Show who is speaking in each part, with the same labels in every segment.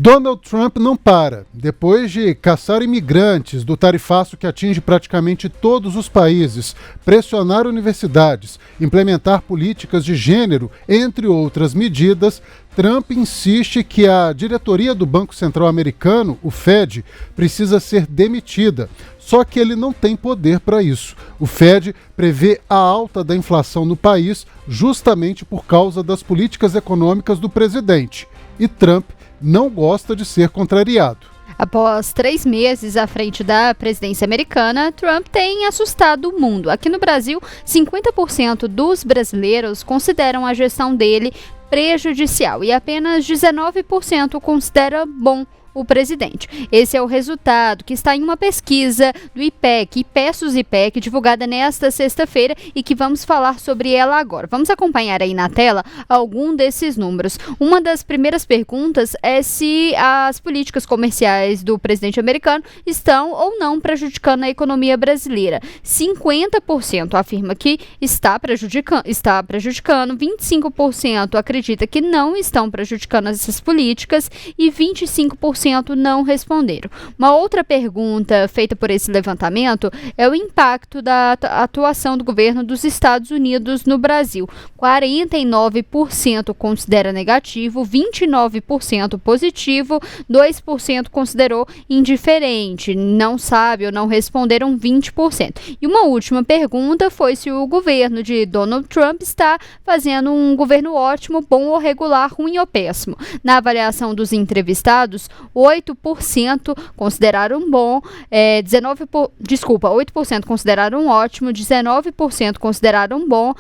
Speaker 1: Donald Trump não para. Depois de caçar imigrantes do tarifaço que atinge praticamente todos os países, pressionar universidades, implementar políticas de gênero, entre outras medidas, Trump insiste que a diretoria do Banco Central Americano, o Fed, precisa ser demitida. Só que ele não tem poder para isso. O Fed prevê a alta da inflação no país justamente por causa das políticas econômicas do presidente. E Trump não gosta de ser contrariado.
Speaker 2: Após 3 meses à frente da presidência americana, Trump tem assustado o mundo. Aqui no Brasil, 50% dos brasileiros consideram a gestão dele prejudicial e apenas 19% considera bom o presidente. Esse é o resultado que está em uma pesquisa do IPEC, IPEC, divulgada nesta sexta-feira e que vamos falar sobre ela agora. Vamos acompanhar aí na tela algum desses números. Uma das primeiras perguntas é se as políticas comerciais do presidente americano estão ou não prejudicando a economia brasileira. 50% afirma que está prejudicando, 25% acredita que não estão prejudicando essas políticas e 25% não responderam. Uma outra pergunta feita por esse levantamento é o impacto da atuação do governo dos Estados Unidos no Brasil. 49% considera negativo, 29% positivo, 2% considerou indiferente, não sabe ou não responderam 20%. E uma última pergunta foi se o governo de Donald Trump está fazendo um governo ótimo, bom ou regular, ruim ou péssimo. Na avaliação dos entrevistados, 8% consideraram bom, 8% consideraram ótimo, 19% consideraram bom,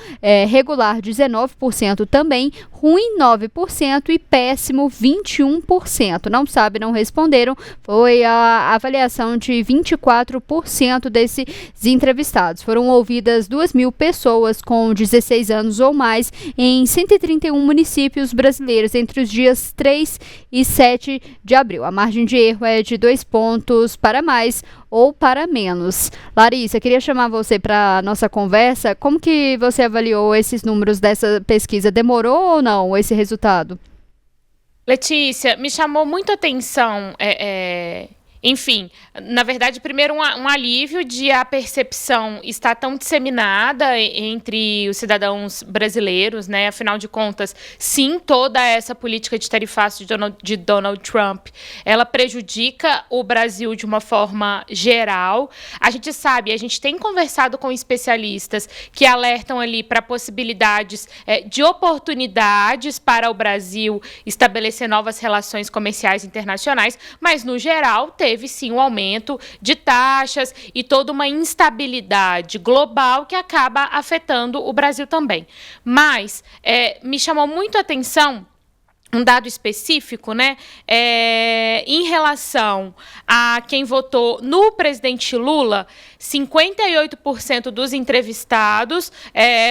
Speaker 2: regular 19% também, ruim 9% e péssimo 21%. Não sabe, não responderam. Foi a avaliação de 24% desses entrevistados. Foram ouvidas 2.000 pessoas com 16 anos ou mais em 131 municípios brasileiros entre os dias 3 e 7 de abril. A margem de erro é de 2 pontos para mais ou para menos. Larissa, queria chamar você para a nossa conversa. Como que você avaliou esses números dessa pesquisa? Demorou ou não esse resultado?
Speaker 3: Letícia, me chamou muito a atenção, enfim, na verdade, primeiro um alívio de a percepção estar tão disseminada entre os cidadãos brasileiros, né? Afinal de contas, sim, toda essa política de tarifaço de Donald Trump, ela prejudica o Brasil de uma forma geral. A gente sabe, a gente tem conversado com especialistas que alertam ali para possibilidades de oportunidades para o Brasil estabelecer novas relações comerciais internacionais, mas, no geral, teve sim um aumento de taxas e toda uma instabilidade global que acaba afetando o Brasil também. Mas me chamou muito a atenção um dado específico, né, em relação a quem votou no presidente Lula, 58% dos entrevistados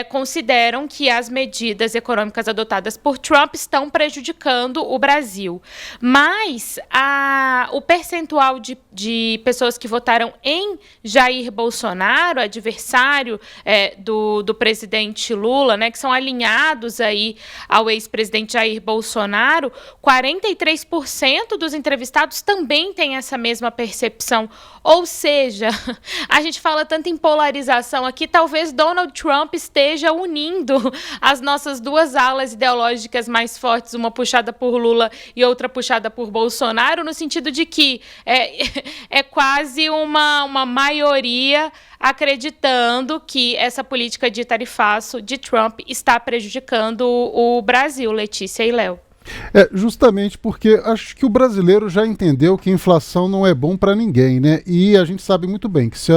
Speaker 3: consideram que as medidas econômicas adotadas por Trump estão prejudicando o Brasil. Mas o percentual de pessoas que votaram em Jair Bolsonaro, adversário do presidente Lula, né, que são alinhados aí ao ex-presidente Jair Bolsonaro, 43% dos entrevistados também têm essa mesma percepção. Ou seja, a gente fala tanto em polarização aqui, talvez Donald Trump esteja unindo as nossas duas alas ideológicas mais fortes, uma puxada por Lula e outra puxada por Bolsonaro, no sentido de que é quase uma maioria acreditando que essa política de tarifaço de Trump está prejudicando o Brasil, Letícia e Léo.
Speaker 1: Justamente porque acho que o brasileiro já entendeu que inflação não é bom para ninguém, né? E a gente sabe muito bem que se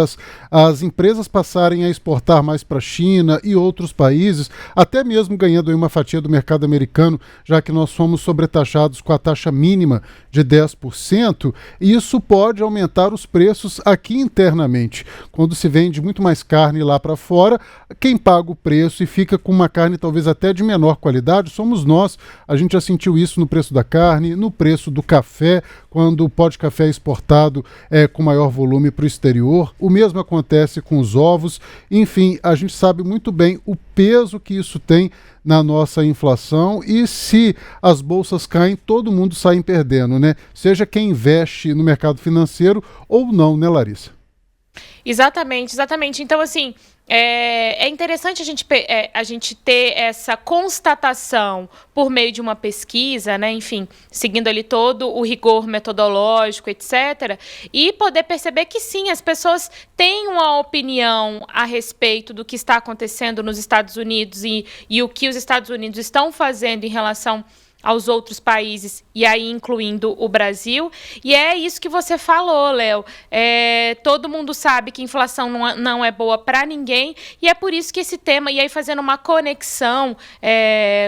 Speaker 1: as empresas passarem a exportar mais para a China e outros países, até mesmo ganhando aí uma fatia do mercado americano, já que nós somos sobretaxados com a taxa mínima de 10%, isso pode aumentar os preços aqui internamente. Quando se vende muito mais carne lá para fora, quem paga o preço e fica com uma carne talvez até de menor qualidade somos nós. A gente já sentiu sentiu isso no preço da carne, no preço do café, quando o pó de café é exportado com maior volume para o exterior. O mesmo acontece com os ovos. Enfim, a gente sabe muito bem o peso que isso tem na nossa inflação, e se as bolsas caem, todo mundo sai perdendo, né? Seja quem investe no mercado financeiro ou não, né, Larissa?
Speaker 3: Exatamente, exatamente. Então, assim, é interessante a gente ter essa constatação por meio de uma pesquisa, né? Enfim, seguindo ali todo o rigor metodológico, etc., e poder perceber que sim, as pessoas têm uma opinião a respeito do que está acontecendo nos Estados Unidos e o que os Estados Unidos estão fazendo em relação aos outros países, e aí incluindo o Brasil. E é isso que você falou, Léo. Todo mundo sabe que inflação não é boa para ninguém, e é por isso que esse tema, e aí fazendo uma conexão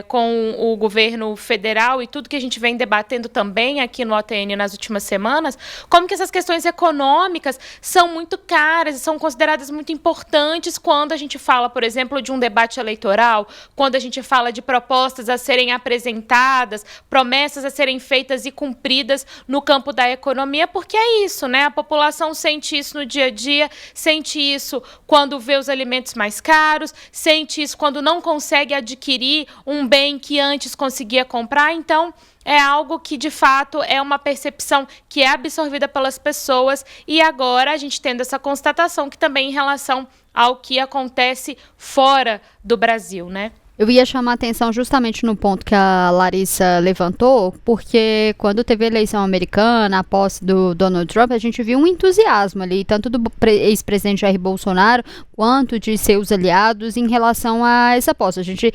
Speaker 3: com o governo federal e tudo que a gente vem debatendo também aqui no OTN nas últimas semanas, como que essas questões econômicas são muito caras e são consideradas muito importantes quando a gente fala, por exemplo, de um debate eleitoral, quando a gente fala de propostas a serem apresentadas, promessas a serem feitas e cumpridas no campo da economia, porque é isso, né? A população sente isso no dia a dia, sente isso quando vê os alimentos mais caros, sente isso quando não consegue adquirir um bem que antes conseguia comprar. Então, é algo que, de fato, é uma percepção que é absorvida pelas pessoas, e agora a gente tendo essa constatação que também em relação ao que acontece fora do Brasil, né?
Speaker 2: Eu ia chamar a atenção justamente no ponto que a Larissa levantou, porque quando teve a eleição americana, a posse do Donald Trump, a gente viu um entusiasmo ali, tanto do ex-presidente Jair Bolsonaro, quanto de seus aliados em relação a essa posse. A gente,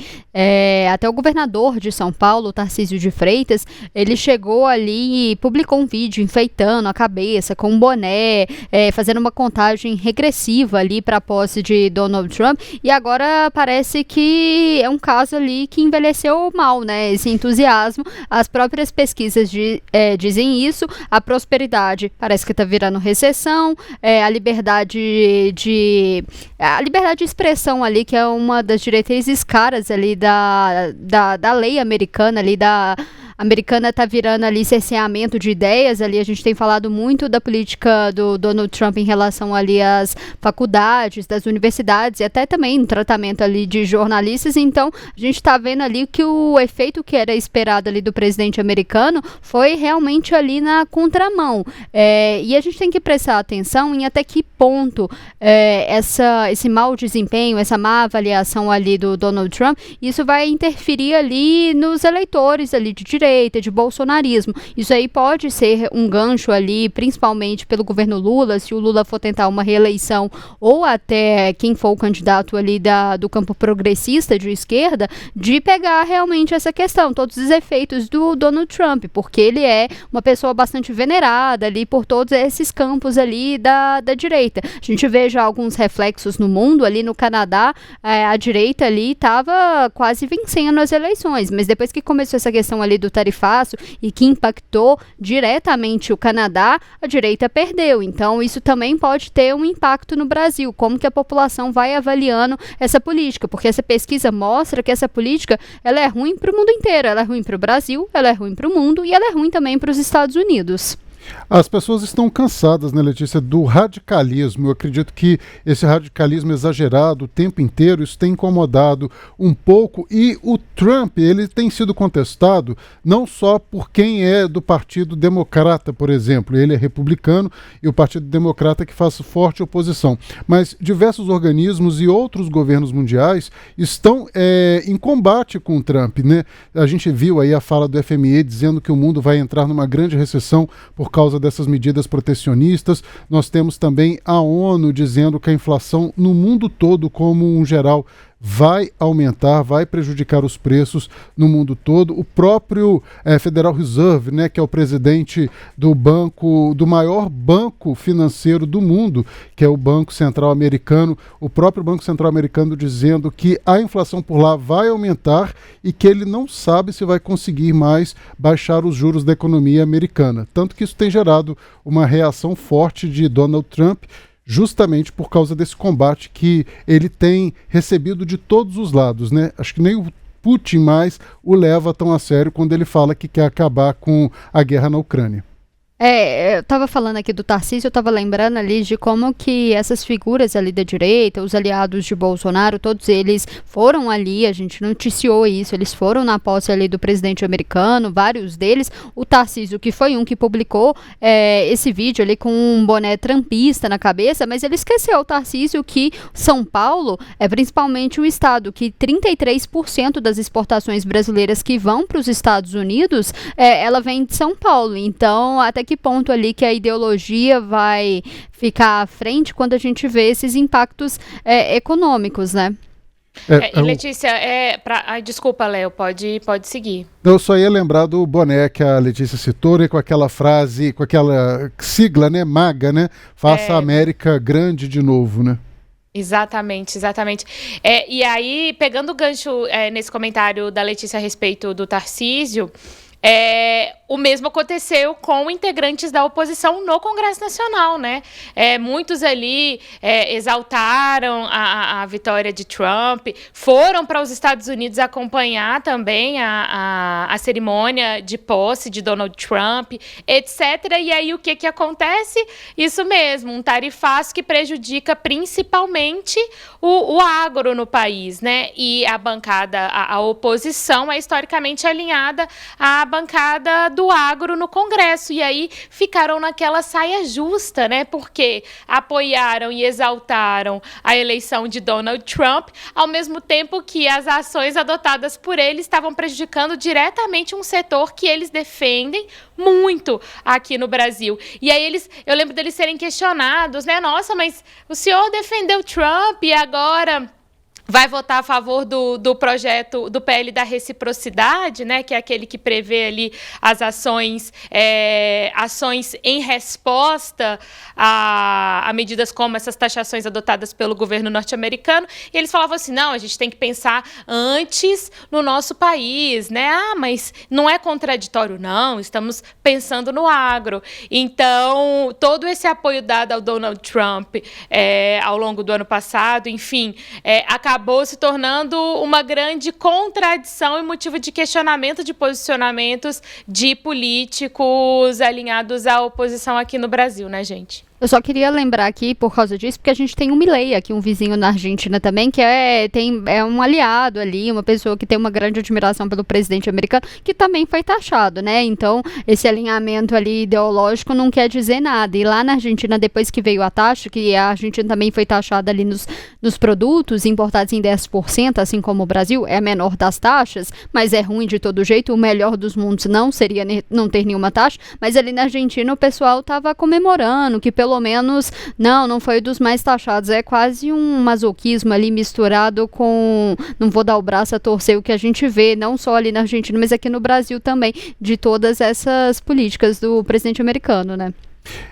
Speaker 2: até o governador de São Paulo, Tarcísio de Freitas, ele chegou ali e publicou um vídeo enfeitando a cabeça com um boné, fazendo uma contagem regressiva ali para a posse de Donald Trump, e agora parece que é um caso ali que envelheceu mal, né? Esse entusiasmo, as próprias pesquisas dizem isso, a prosperidade parece que está virando recessão, a liberdade de expressão ali, que é uma das diretrizes caras ali da lei americana ali, americana está virando ali cerceamento de ideias, ali a gente tem falado muito da política do Donald Trump em relação ali às faculdades, das universidades, e até também no tratamento ali de jornalistas. Então a gente está vendo ali que o efeito que era esperado ali do presidente americano foi realmente ali na contramão, e a gente tem que prestar atenção em até que ponto esse mau desempenho, essa má avaliação ali do Donald Trump, isso vai interferir ali nos eleitores ali de direita, de bolsonarismo. Isso aí pode ser um gancho ali, principalmente pelo governo Lula, se o Lula for tentar uma reeleição, ou até quem for o candidato ali do campo progressista de esquerda, de pegar realmente essa questão, todos os efeitos do Donald Trump, porque ele é uma pessoa bastante venerada ali por todos esses campos ali da direita. A gente vê já alguns reflexos no mundo, ali no Canadá, a direita ali estava quase vencendo as eleições, mas depois que começou essa questão ali do tarifaço e que impactou diretamente o Canadá, a direita perdeu. Então isso também pode ter um impacto no Brasil, como que a população vai avaliando essa política, porque essa pesquisa mostra que essa política, ela é ruim para o mundo inteiro, ela é ruim para o Brasil, ela é ruim para o mundo e ela é ruim também para os Estados Unidos.
Speaker 1: As pessoas estão cansadas, né, Letícia, do radicalismo. Eu acredito que esse radicalismo exagerado o tempo inteiro, isso tem incomodado um pouco. E o Trump, ele tem sido contestado não só por quem é do Partido Democrata, por exemplo. Ele é republicano e o Partido Democrata que faz forte oposição. Mas diversos organismos e outros governos mundiais estão em combate com o Trump, né? A gente viu aí a fala do FMI dizendo que o mundo vai entrar numa grande recessão por causa dessas medidas protecionistas. Nós temos também a ONU dizendo que a inflação no mundo todo, como um geral, vai aumentar, vai prejudicar os preços no mundo todo. O próprio Federal Reserve, né, que é o presidente do maior banco financeiro do mundo, que é o Banco Central Americano, o próprio Banco Central Americano dizendo que a inflação por lá vai aumentar e que ele não sabe se vai conseguir mais baixar os juros da economia americana. Tanto que isso tem gerado uma reação forte de Donald Trump, justamente por causa desse combate que ele tem recebido de todos os lados, né? Acho que nem o Putin mais o leva tão a sério quando ele fala que quer acabar com a guerra na Ucrânia.
Speaker 2: Eu estava falando aqui do Tarcísio, eu estava lembrando ali de como que essas figuras ali da direita, os aliados de Bolsonaro, todos eles foram ali, a gente noticiou isso, eles foram na posse ali do presidente americano, vários deles, o Tarcísio, que foi um que publicou esse vídeo ali com um boné trumpista na cabeça, mas ele esqueceu, o Tarcísio, que São Paulo é principalmente um estado que 33% das exportações brasileiras que vão para os Estados Unidos, ela vem de São Paulo, então até que ponto ali que a ideologia vai ficar à frente quando a gente vê esses impactos econômicos, né?
Speaker 3: Letícia, desculpa, Léo, pode seguir.
Speaker 1: Eu só ia lembrar do boné que a Letícia citou, né, com aquela frase, com aquela sigla, né, MAGA, né? Faça a América grande de novo, né?
Speaker 3: Exatamente. E aí, pegando o gancho nesse comentário da Letícia a respeito do Tarcísio, o mesmo aconteceu com integrantes da oposição no Congresso Nacional, né? Muitos ali exaltaram a vitória de Trump, foram para os Estados Unidos acompanhar também a cerimônia de posse de Donald Trump, etc. E aí o que acontece? Isso mesmo, um tarifaço que prejudica principalmente o agro no país, né? E a bancada, a oposição é historicamente alinhada à bancada do agro no Congresso, e aí ficaram naquela saia justa, né, porque apoiaram e exaltaram a eleição de Donald Trump, ao mesmo tempo que as ações adotadas por ele estavam prejudicando diretamente um setor que eles defendem muito aqui no Brasil. E aí eu lembro deles serem questionados, né, nossa, mas o senhor defendeu Trump e agora vai votar a favor do projeto do PL da reciprocidade, né, que é aquele que prevê ali as ações em resposta a medidas como essas taxações adotadas pelo governo norte-americano. E eles falavam assim, não, a gente tem que pensar antes no nosso país, né? Mas não é contraditório, não, estamos pensando no agro. Então, todo esse apoio dado ao Donald Trump ao longo do ano passado, enfim, acabou se tornando uma grande contradição e motivo de questionamento de posicionamentos de políticos alinhados à oposição aqui no Brasil, né, gente?
Speaker 2: Eu só queria lembrar aqui, por causa disso, porque a gente tem o Milei aqui, um vizinho na Argentina também, que é um aliado ali, uma pessoa que tem uma grande admiração pelo presidente americano, que também foi taxado, né? Então, esse alinhamento ali ideológico não quer dizer nada. E lá na Argentina, depois que veio a taxa, que a Argentina também foi taxada ali nos produtos importados em 10%, assim como o Brasil, é a menor das taxas, mas é ruim de todo jeito. O melhor dos mundos não seria não ter nenhuma taxa, mas ali na Argentina o pessoal estava comemorando que pelo menos, não foi dos mais taxados, é quase um masoquismo ali misturado com, não vou dar o braço a torcer, o que a gente vê, não só ali na Argentina, mas aqui no Brasil também, de todas essas políticas do presidente americano, né?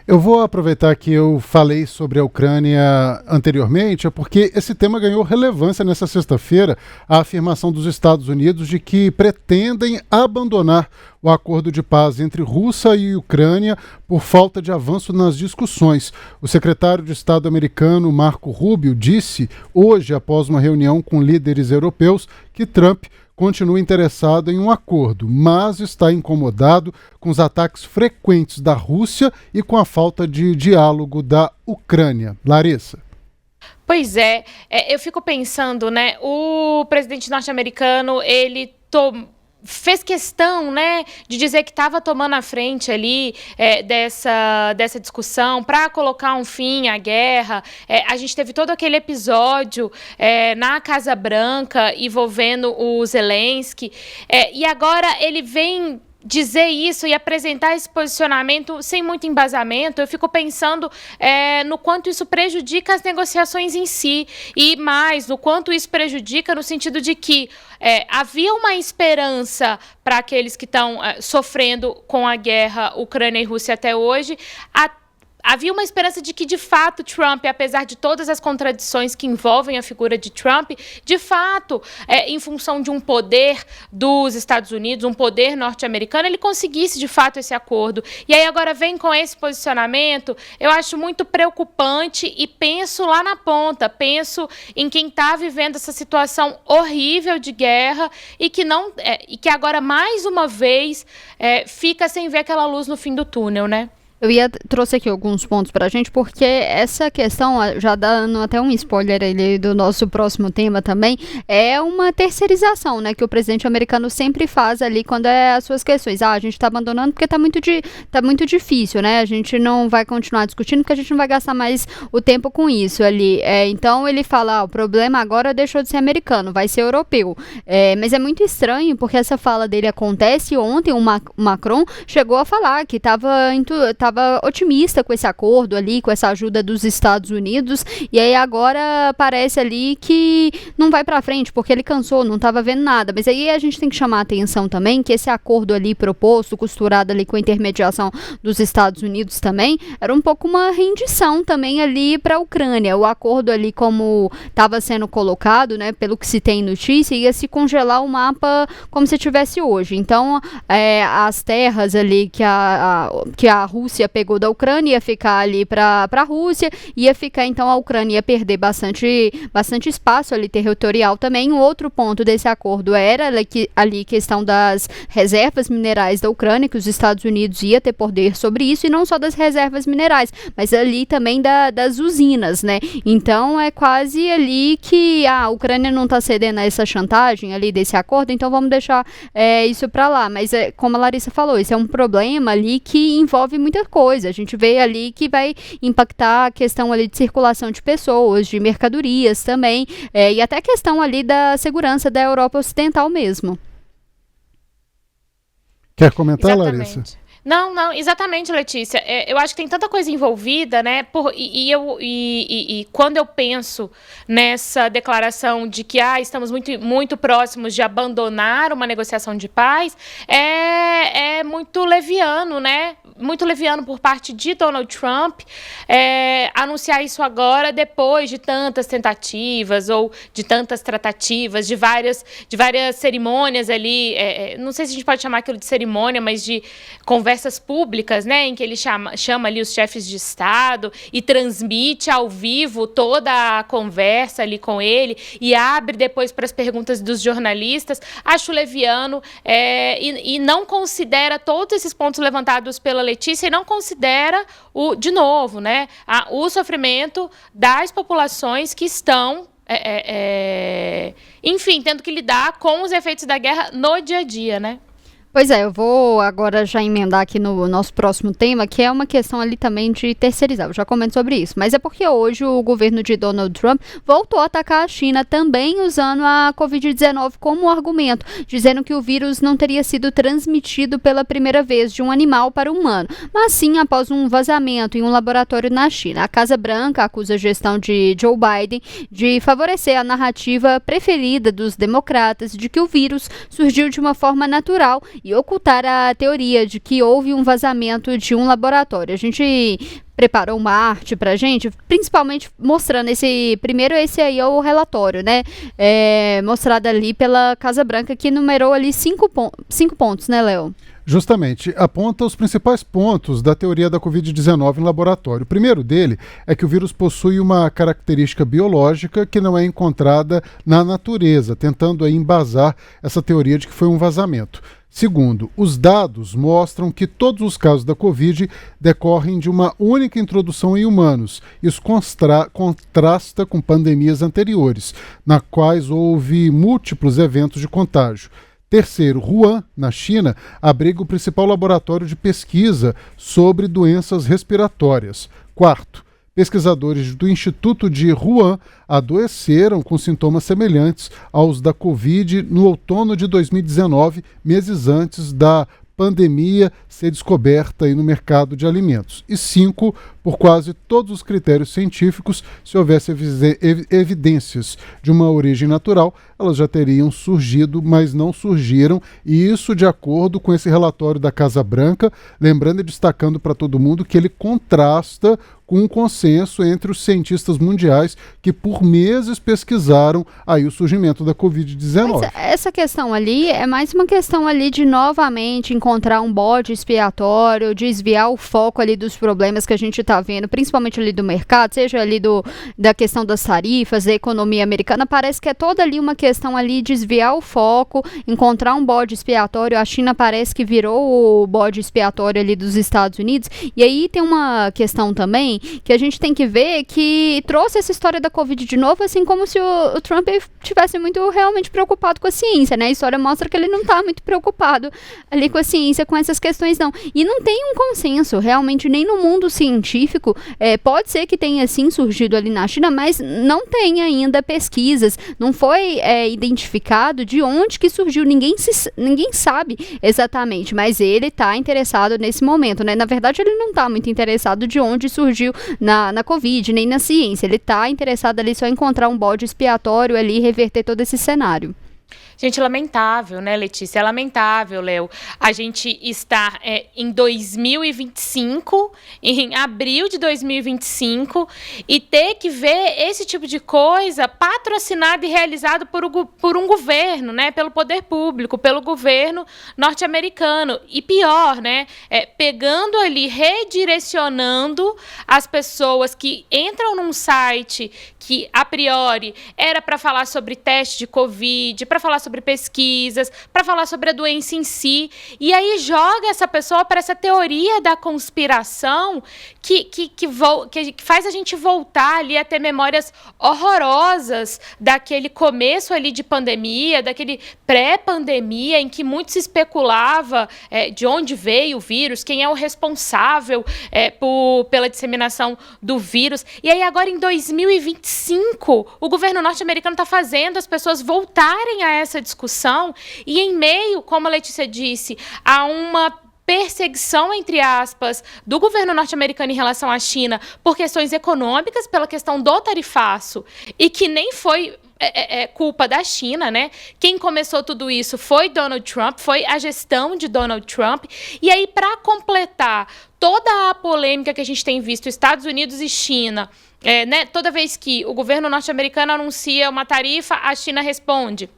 Speaker 1: Eu vou aproveitar que eu falei sobre a Ucrânia anteriormente, porque esse tema ganhou relevância nessa sexta-feira, a afirmação dos Estados Unidos de que pretendem abandonar o acordo de paz entre Rússia e Ucrânia por falta de avanço nas discussões. O secretário de Estado americano, Marco Rubio, disse hoje, após uma reunião com líderes europeus, que Trump continua interessado em um acordo, mas está incomodado com os ataques frequentes da Rússia e com a falta de diálogo da Ucrânia. Larissa.
Speaker 3: Pois eu fico pensando, né, o presidente norte-americano, ele fez questão, né, de dizer que estava tomando a frente ali dessa discussão para colocar um fim à guerra. A gente teve todo aquele episódio na Casa Branca envolvendo o Zelensky, e agora ele vem dizer isso e apresentar esse posicionamento sem muito embasamento. Eu fico pensando no quanto isso prejudica as negociações em si e mais, no quanto isso prejudica no sentido de que havia uma esperança para aqueles que estão sofrendo com a guerra Ucrânia e Rússia até hoje, havia uma esperança de que, de fato, Trump, apesar de todas as contradições que envolvem a figura de Trump, de fato, em função de um poder dos Estados Unidos, um poder norte-americano, ele conseguisse, de fato, esse acordo. E aí agora vem com esse posicionamento, eu acho muito preocupante e penso lá na ponta, penso em quem está vivendo essa situação horrível de guerra e que agora, mais uma vez, fica sem ver aquela luz no fim do túnel, né?
Speaker 2: Trouxe aqui alguns pontos pra gente, porque essa questão, já dando até um spoiler ali do nosso próximo tema também, é uma terceirização, né, que o presidente americano sempre faz ali quando é as suas questões. A gente tá abandonando porque tá muito difícil, né, a gente não vai continuar discutindo porque a gente não vai gastar mais o tempo com isso ali. Então ele fala, o problema agora deixou de ser americano, vai ser europeu. Mas é muito estranho, porque essa fala dele acontece ontem, o Macron chegou a falar que estava otimista com esse acordo ali, com essa ajuda dos Estados Unidos, e aí agora parece ali que não vai pra frente, porque ele cansou, não estava vendo nada. Mas aí a gente tem que chamar a atenção também que esse acordo ali proposto, costurado ali com a intermediação dos Estados Unidos também, era um pouco uma rendição também ali para a Ucrânia. O acordo ali, como estava sendo colocado, né, pelo que se tem notícia, ia se congelar o mapa como se tivesse hoje. Então, as terras ali que a Rússia pegou da Ucrânia ia ficar ali para a Rússia, ia ficar, então a Ucrânia ia perder bastante espaço ali territorial também. Um outro ponto desse acordo era ali questão das reservas minerais da Ucrânia, que os Estados Unidos ia ter poder sobre isso, e não só das reservas minerais, mas ali também das usinas, né? Então é quase ali que a Ucrânia não está cedendo a essa chantagem ali desse acordo, então vamos deixar isso para lá. Mas como a Larissa falou, isso é um problema ali que envolve muita coisa. A gente vê ali que vai impactar a questão ali de circulação de pessoas, de mercadorias também, e até a questão ali da segurança da Europa Ocidental mesmo.
Speaker 1: Quer comentar,
Speaker 3: Exatamente.
Speaker 1: Larissa?
Speaker 3: Não, exatamente, Letícia. Eu acho que tem tanta coisa envolvida, né? E quando eu penso nessa declaração de que estamos muito, muito próximos de abandonar uma negociação de paz, é muito leviano, né? Muito leviano por parte de Donald Trump anunciar isso agora, depois de tantas tentativas ou de tantas tratativas, de várias cerimônias ali. Não sei se a gente pode chamar aquilo de cerimônia, mas de conversas públicas, né, em que ele chama ali os chefes de Estado e transmite ao vivo toda a conversa ali com ele e abre depois para as perguntas dos jornalistas. Acho leviano e não considera todos esses pontos levantados pela Letícia e não considera, de novo, né, o sofrimento das populações que estão enfim, tendo que lidar com os efeitos da guerra no dia a dia, né?
Speaker 2: Pois eu vou agora já emendar aqui no nosso próximo tema, que é uma questão ali também de terceirizar. Eu já comento sobre isso, mas é porque hoje o governo de Donald Trump voltou a atacar a China, também usando a Covid-19 como argumento, dizendo que o vírus não teria sido transmitido pela primeira vez de um animal para o humano, mas sim após um vazamento em um laboratório na China. A Casa Branca acusa a gestão de Joe Biden de favorecer a narrativa preferida dos democratas de que o vírus surgiu de uma forma natural e ocultar a teoria de que houve um vazamento de um laboratório. A gente preparou uma arte pra gente, principalmente mostrando esse aí é o relatório, né? Mostrado ali pela Casa Branca, que numerou ali 5 pontos, né, Léo?
Speaker 1: Justamente, aponta os principais pontos da teoria da Covid-19 em laboratório. O primeiro dele é que o vírus possui uma característica biológica que não é encontrada na natureza, tentando aí embasar essa teoria de que foi um vazamento. Segundo, os dados mostram que todos os casos da Covid decorrem de uma única introdução em humanos. Isso contrasta com pandemias anteriores, na quais houve múltiplos eventos de contágio. Terceiro, Wuhan, na China, abriga o principal laboratório de pesquisa sobre doenças respiratórias. Quarto, pesquisadores do Instituto de Wuhan adoeceram com sintomas semelhantes aos da Covid no outono de 2019, meses antes da pandemia ser descoberta aí no mercado de alimentos. E 5, por quase todos os critérios científicos, se houvesse evidências de uma origem natural, elas já teriam surgido, mas não surgiram, e isso de acordo com esse relatório da Casa Branca, lembrando e destacando para todo mundo que ele contrasta com um consenso entre os cientistas mundiais que por meses pesquisaram aí o surgimento da Covid-19.
Speaker 2: Mas essa questão ali é mais uma questão ali de novamente encontrar um bode expiatório, desviar o foco ali dos problemas que a gente está vendo, principalmente ali do mercado, seja ali da questão das tarifas, da economia americana. Parece que é toda ali uma questão ali desviar o foco, encontrar um bode expiatório. A China parece que virou o bode expiatório ali dos Estados Unidos. E aí tem uma questão também que a gente tem que ver que trouxe essa história da Covid de novo, assim como se o Trump estivesse muito realmente preocupado com a ciência, né? A história mostra que ele não está muito preocupado ali com a ciência, com essas questões, não. E não tem um consenso, realmente, nem no mundo científico. Pode ser que tenha, sim, surgido ali na China, mas não tem ainda pesquisas, não foi identificado de onde que surgiu, ninguém sabe exatamente, mas ele está interessado nesse momento, né? Na verdade, ele não está muito interessado de onde surgiu na Covid, nem na ciência. Ele está interessado ali só em encontrar um bode expiatório ali e reverter todo esse cenário.
Speaker 3: Gente, lamentável, né, Letícia? É lamentável, Léo. A gente está em 2025, em abril de 2025, e ter que ver esse tipo de coisa patrocinado e realizado por um governo, né? Pelo poder público, pelo governo norte-americano. E pior, né? Pegando ali, redirecionando as pessoas que entram num site que, a priori, era para falar sobre teste de Covid, para falar sobre pesquisas, para falar sobre a doença em si, e aí joga essa pessoa para essa teoria da conspiração que faz a gente voltar ali a ter memórias horrorosas daquele começo ali de pandemia, daquele pré-pandemia, em que muito se especulava de onde veio o vírus, quem é o responsável pela disseminação do vírus. E aí agora em 2025, o governo norte-americano está fazendo as pessoas voltarem a essa discussão, e em meio, como a Letícia disse, a uma perseguição, entre aspas, do governo norte-americano em relação à China por questões econômicas, pela questão do tarifaço, e que nem foi culpa da China, né? Quem começou tudo isso foi Donald Trump, foi a gestão de Donald Trump. E aí, para completar toda a polêmica que a gente tem visto, Estados Unidos e China, né? Toda vez que o governo norte-americano anuncia uma tarifa, a China responde.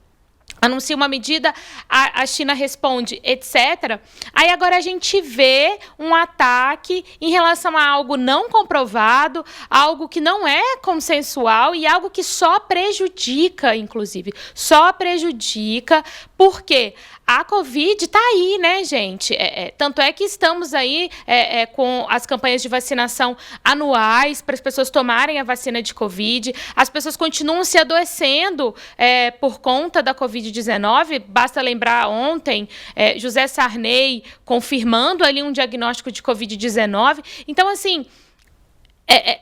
Speaker 3: Anuncia uma medida, a China responde, etc. Aí agora a gente vê um ataque em relação a algo não comprovado, algo que não é consensual e algo que só prejudica, inclusive. Só prejudica, porque a Covid está aí, né, gente? Tanto é que estamos aí com as campanhas de vacinação anuais para as pessoas tomarem a vacina de Covid. As pessoas continuam se adoecendo por conta da Covid-19. Basta lembrar ontem, José Sarney confirmando ali um diagnóstico de Covid-19. Então, assim,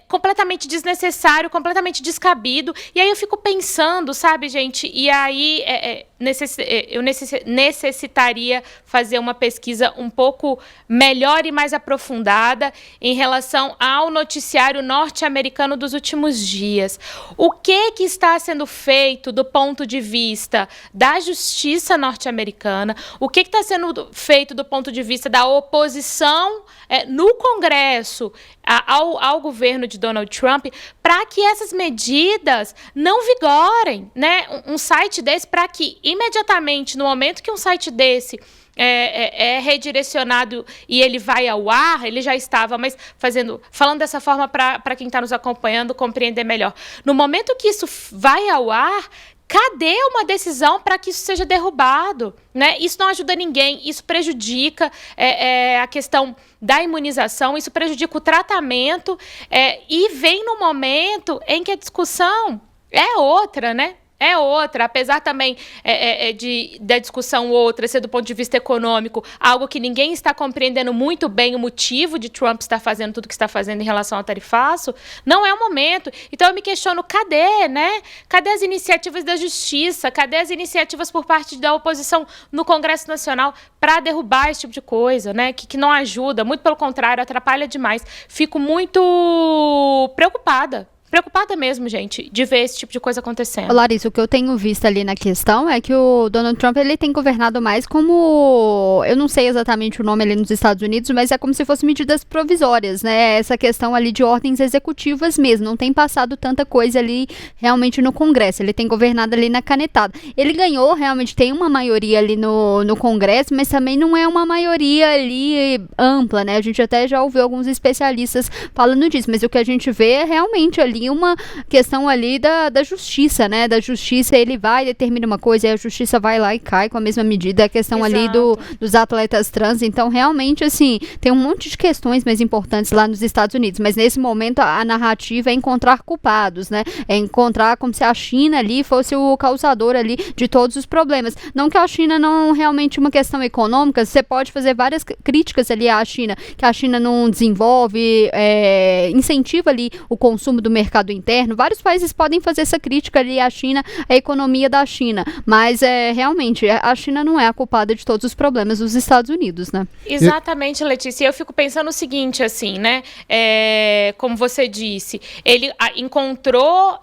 Speaker 3: completamente desnecessário, completamente descabido. E aí eu fico pensando, sabe, gente? E aí eu necessitaria fazer uma pesquisa um pouco melhor e mais aprofundada em relação ao noticiário norte-americano dos últimos dias. O que está sendo feito do ponto de vista da justiça norte-americana? O que está sendo feito do ponto de vista da oposição no Congresso ao governo de Donald Trump, para que essas medidas não vigorem, né? Um site desse, para que imediatamente, no momento que um site desse é redirecionado e ele vai ao ar, ele já estava, mas falando dessa forma para quem está nos acompanhando compreender melhor. No momento que isso vai ao ar, cadê uma decisão para que isso seja derrubado? Né? Isso não ajuda ninguém, isso prejudica a questão da imunização, isso prejudica o tratamento e vem no momento em que a discussão é outra, né? apesar também da discussão outra ser do ponto de vista econômico, algo que ninguém está compreendendo muito bem o motivo de Trump estar fazendo tudo o que está fazendo em relação ao tarifaço, não é o momento. Então eu me questiono, cadê, né? Cadê as iniciativas da justiça? Cadê as iniciativas por parte da oposição no Congresso Nacional para derrubar esse tipo de coisa, né? Que não ajuda, muito pelo contrário, atrapalha demais. Fico muito preocupada mesmo, gente, de ver esse tipo de coisa acontecendo.
Speaker 2: Larissa, o que eu tenho visto ali na questão é que o Donald Trump, ele tem governado mais como, eu não sei exatamente o nome ali nos Estados Unidos, mas é como se fossem medidas provisórias, né? Essa questão ali de ordens executivas mesmo, não tem passado tanta coisa ali realmente no Congresso, ele tem governado ali na canetada. Ele ganhou, realmente tem uma maioria ali no Congresso, mas também não é uma maioria ali ampla, né? A gente até já ouviu alguns especialistas falando disso, mas o que a gente vê é realmente ali uma questão ali da justiça, né? Da justiça, ele vai, determina uma coisa, e a justiça vai lá e cai com a mesma medida. A questão ali dos atletas trans. Então, realmente, assim, tem um monte de questões mais importantes lá nos Estados Unidos. Mas, nesse momento, a narrativa é encontrar culpados, né? É encontrar como se a China ali fosse o causador ali de todos os problemas. Não que a China não realmente uma questão econômica, você pode fazer várias críticas ali à China, que a China não desenvolve, incentiva ali o consumo do mercado interno. Vários países podem fazer essa crítica ali à China, à economia da China, mas realmente a China não é a culpada de todos os problemas dos Estados Unidos, né?
Speaker 3: Exatamente, Letícia. Eu fico pensando o seguinte, assim, né? Como você disse, ele encontrou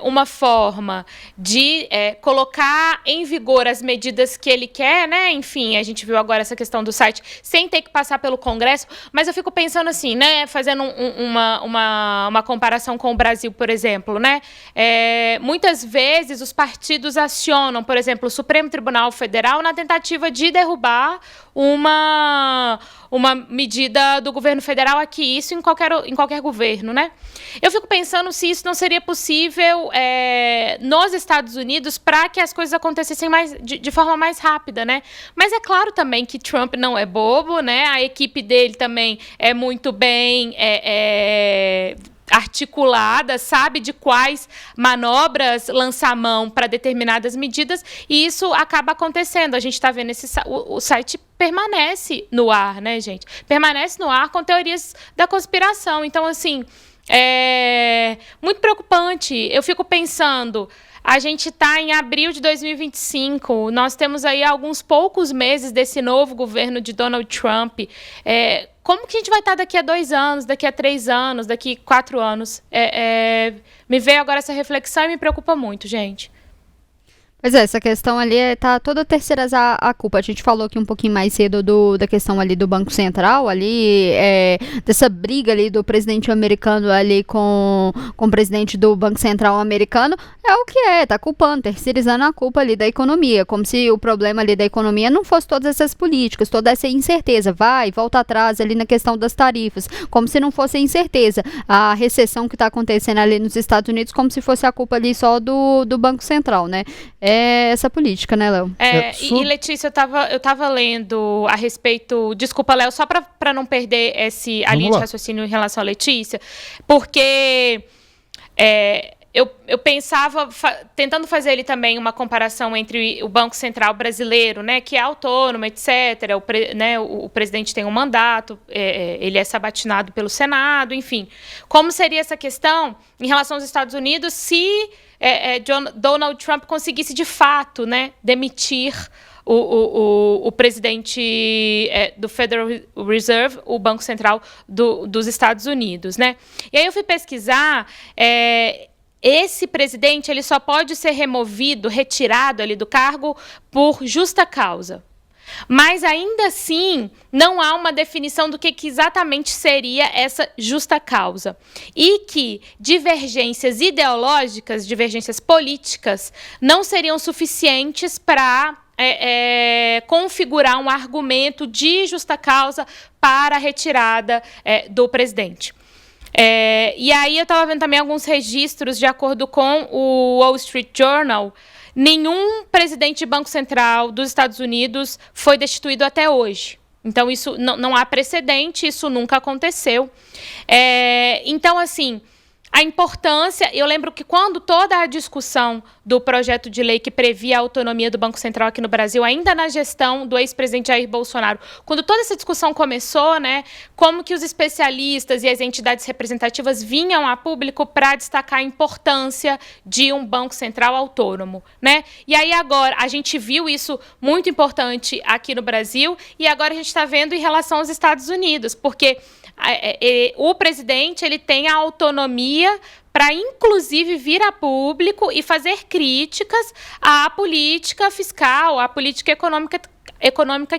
Speaker 3: uma forma de colocar em vigor as medidas que ele quer, né? Enfim, a gente viu agora essa questão do site sem ter que passar pelo Congresso, mas eu fico pensando assim, né? Fazendo uma comparação com o Brasil, por exemplo, né? Muitas vezes os partidos acionam, por exemplo, o Supremo Tribunal Federal na tentativa de derrubar uma medida do governo federal aqui, isso em qualquer governo, né? Eu fico pensando se isso não seria possível nos Estados Unidos para que as coisas acontecessem de forma mais rápida, né? Mas é claro também que Trump não é bobo, né? A equipe dele também é muito bem articulada, sabe de quais manobras lançar mão para determinadas medidas, e isso acaba acontecendo. A gente está vendo o site permanece no ar, né, gente? Permanece no ar com teorias da conspiração. Então, assim, muito preocupante. Eu fico pensando, a gente está em abril de 2025, nós temos aí alguns poucos meses desse novo governo de Donald Trump. Como que a gente vai estar daqui a 2 anos, daqui a 3 anos, daqui a 4 anos? Me veio agora essa reflexão e me preocupa muito, gente.
Speaker 2: Pois essa questão ali tá toda terceirizar a culpa. A gente falou aqui um pouquinho mais cedo da questão ali do Banco Central, ali, dessa briga ali do presidente americano ali com o presidente do Banco Central americano. É o que tá culpando, terceirizando a culpa ali da economia, como se o problema ali da economia não fosse todas essas políticas, toda essa incerteza, volta atrás ali na questão das tarifas, como se não fosse incerteza. A recessão que está acontecendo ali nos Estados Unidos, como se fosse a culpa ali só do Banco Central, né? Essa política, né, Léo?
Speaker 3: E Letícia, eu tava lendo a respeito... Desculpa, Léo, só para não perder a linha de raciocínio em relação à Letícia, porque eu pensava, tentando fazer ali também uma comparação entre o Banco Central brasileiro, né, que é autônomo, etc., o presidente tem um mandato, ele é sabatinado pelo Senado, enfim. Como seria essa questão em relação aos Estados Unidos se Donald Trump conseguisse, de fato, né, demitir o presidente do Federal Reserve, o Banco Central dos Estados Unidos, né? E aí eu fui pesquisar... esse presidente ele só pode ser retirado ali do cargo por justa causa. Mas, ainda assim, não há uma definição do que exatamente seria essa justa causa. E que divergências ideológicas, divergências políticas, não seriam suficientes para configurar um argumento de justa causa para a retirada do presidente. E aí eu estava vendo também alguns registros, de acordo com o Wall Street Journal, nenhum presidente de Banco Central dos Estados Unidos foi destituído até hoje. Então, isso não há precedente, isso nunca aconteceu. Então, assim, a importância, eu lembro que quando toda a discussão do projeto de lei que previa a autonomia do Banco Central aqui no Brasil, ainda na gestão do ex-presidente Jair Bolsonaro, quando toda essa discussão começou, né, como que os especialistas e as entidades representativas vinham a público para destacar a importância de um Banco Central autônomo, né? E aí agora, a gente viu isso muito importante aqui no Brasil e agora a gente está vendo em relação aos Estados Unidos, porque o presidente ele tem a autonomia para, inclusive, vir a público e fazer críticas à política fiscal, à política econômica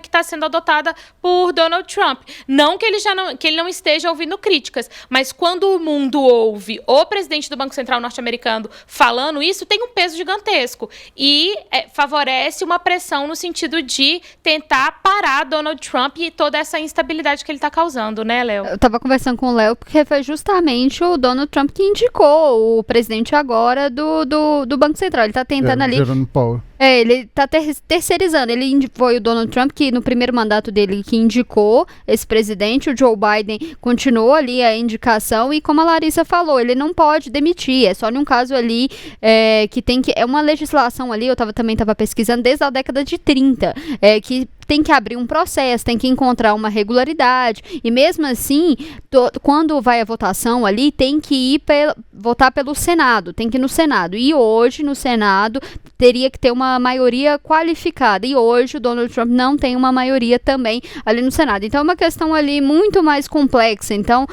Speaker 3: que está sendo adotada por Donald Trump. Não que ele não esteja ouvindo críticas, mas quando o mundo ouve o presidente do Banco Central norte-americano falando isso, tem um peso gigantesco e favorece uma pressão no sentido de tentar parar Donald Trump e toda essa instabilidade que ele está causando, né, Léo?
Speaker 2: Eu estava conversando com o Léo porque foi justamente o Donald Trump que indicou o presidente agora do Banco Central. Ele está tentando ali...
Speaker 1: Jerome Powell.
Speaker 2: Ele está terceirizando. Foi o Donald Trump que, no primeiro mandato dele, que indicou esse presidente. O Joe Biden continuou ali a indicação e, como a Larissa falou, ele não pode demitir. É só num caso ali que tem que... É uma legislação ali, também estava pesquisando, desde a década de 30, que tem que abrir um processo, tem que encontrar uma regularidade. E mesmo assim, quando vai a votação ali, tem que ir votar pelo Senado, tem que ir no Senado. E hoje, no Senado, teria que ter uma maioria qualificada. E hoje, o Donald Trump não tem uma maioria também ali no Senado. Então, é uma questão ali muito mais complexa. Então,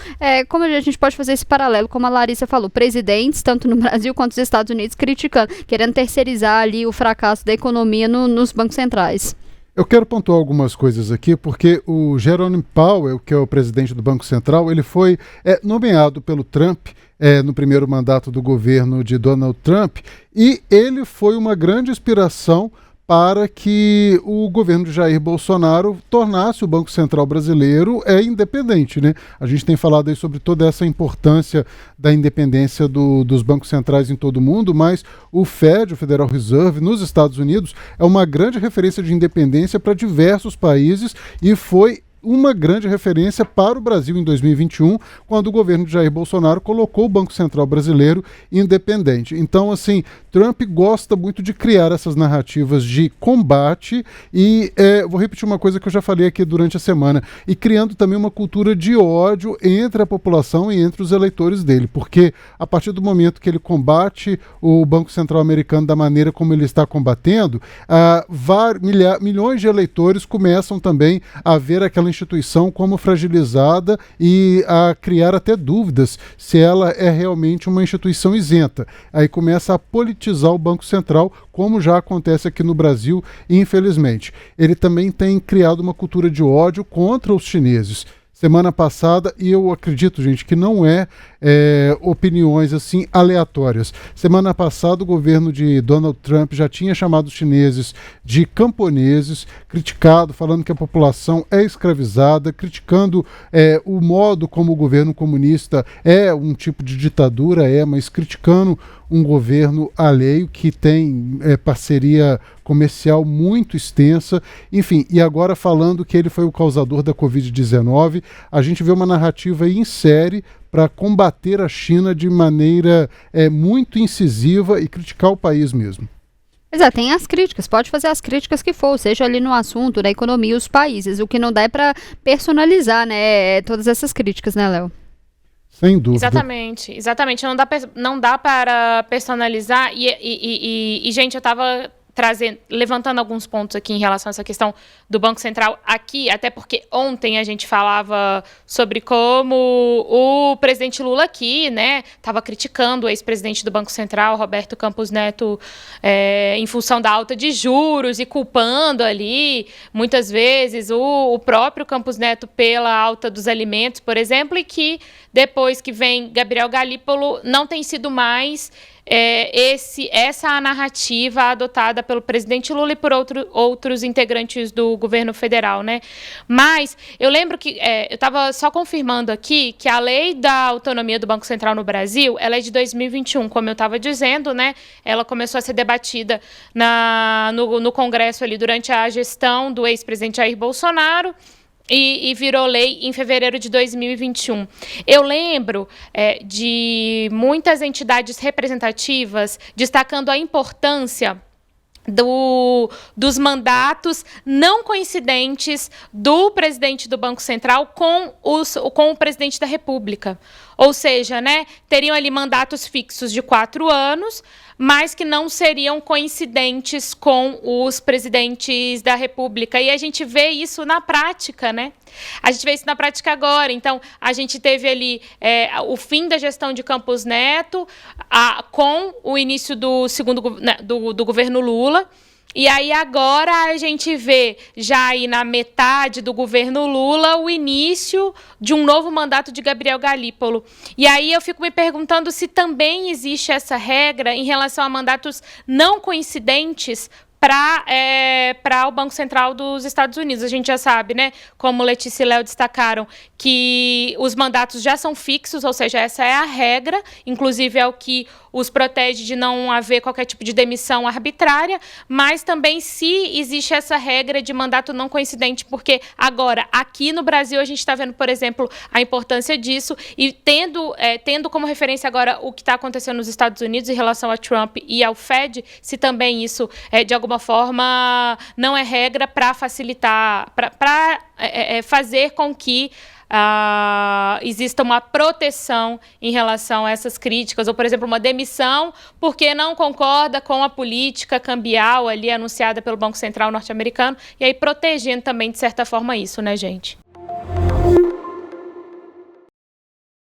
Speaker 2: como a gente pode fazer esse paralelo, como a Larissa falou, presidentes, tanto no Brasil quanto nos Estados Unidos, criticando, querendo terceirizar ali o fracasso da economia nos bancos centrais.
Speaker 1: Eu quero pontuar algumas coisas aqui, porque o Jerome Powell, que é o presidente do Banco Central, ele foi nomeado pelo Trump no primeiro mandato do governo de Donald Trump, e ele foi uma grande inspiração para que o governo de Jair Bolsonaro tornasse o Banco Central brasileiro independente, né? A gente tem falado aí sobre toda essa importância da independência dos bancos centrais em todo o mundo, mas o Fed, o Federal Reserve, nos Estados Unidos, é uma grande referência de independência para diversos países e foi uma grande referência para o Brasil em 2021, quando o governo de Jair Bolsonaro colocou o Banco Central brasileiro independente. Então, assim, Trump gosta muito de criar essas narrativas de combate e, vou repetir uma coisa que eu já falei aqui durante a semana, e criando também uma cultura de ódio entre a população e entre os eleitores dele, porque a partir do momento que ele combate o Banco Central americano da maneira como ele está combatendo, milhões de eleitores começam também a ver aquela instituição como fragilizada e a criar até dúvidas se ela é realmente uma instituição isenta. Aí começa a politizar o Banco Central, como já acontece aqui no Brasil, infelizmente. Ele também tem criado uma cultura de ódio contra os chineses. Semana passada, e eu acredito, gente, que não opiniões assim aleatórias. Semana passada, o governo de Donald Trump já tinha chamado os chineses de camponeses, criticado, falando que a população é escravizada, criticando o modo como o governo comunista é um tipo de ditadura, mas criticando um governo alheio que tem parceria comercial muito extensa, enfim, e agora falando que ele foi o causador da Covid-19, a gente vê uma narrativa aí em série para combater a China de maneira muito incisiva e criticar o país mesmo.
Speaker 2: Exato, tem as críticas, pode fazer as críticas que for, seja ali no assunto da economia e os países, o que não dá é para personalizar, né, todas essas críticas, né, Léo?
Speaker 1: Sem dúvida.
Speaker 3: Exatamente, não dá para personalizar e gente, eu estava levantando alguns pontos aqui em relação a essa questão do Banco Central aqui, até porque ontem a gente falava sobre como o presidente Lula aqui, né, estava criticando o ex-presidente do Banco Central, Roberto Campos Neto, em função da alta de juros e culpando ali, muitas vezes, o próprio Campos Neto pela alta dos alimentos, por exemplo, e que depois que vem Gabriel Galípolo não tem sido mais essa narrativa adotada pelo presidente Lula e por outros integrantes do governo federal, né? Mas eu lembro que eu estava só confirmando aqui que a lei da autonomia do Banco Central no Brasil, ela é de 2021, como eu estava dizendo, né? Ela começou a ser debatida no Congresso ali durante a gestão do ex-presidente Jair Bolsonaro. e virou lei em fevereiro de 2021. Eu lembro de muitas entidades representativas destacando a importância dos mandatos não coincidentes do presidente do Banco Central com o presidente da República. Ou seja, né, teriam ali mandatos fixos de 4 anos, mas que não seriam coincidentes com os presidentes da República. E a gente vê isso na prática, né? A gente vê isso na prática agora. Então, a gente teve ali o fim da gestão de Campos Neto, com o início do do governo Lula. E aí agora a gente vê já aí na metade do governo Lula o início de um novo mandato de Gabriel Galípolo. E aí eu fico me perguntando se também existe essa regra em relação a mandatos não coincidentes para o Banco Central dos Estados Unidos. A gente já sabe, né, como Letícia e Léo destacaram, que os mandatos já são fixos, ou seja, essa é a regra, inclusive é o que os protege de não haver qualquer tipo de demissão arbitrária, mas também se existe essa regra de mandato não coincidente, porque agora, aqui no Brasil, a gente está vendo, por exemplo, a importância disso e tendo como referência agora o que está acontecendo nos Estados Unidos em relação a Trump e ao Fed, se também isso, de alguma forma, não é regra para facilitar, para fazer com que exista uma proteção em relação a essas críticas, ou, por exemplo, uma demissão porque não concorda com a política cambial ali anunciada pelo Banco Central norte-americano, e aí protegendo também, de certa forma, isso, né, gente?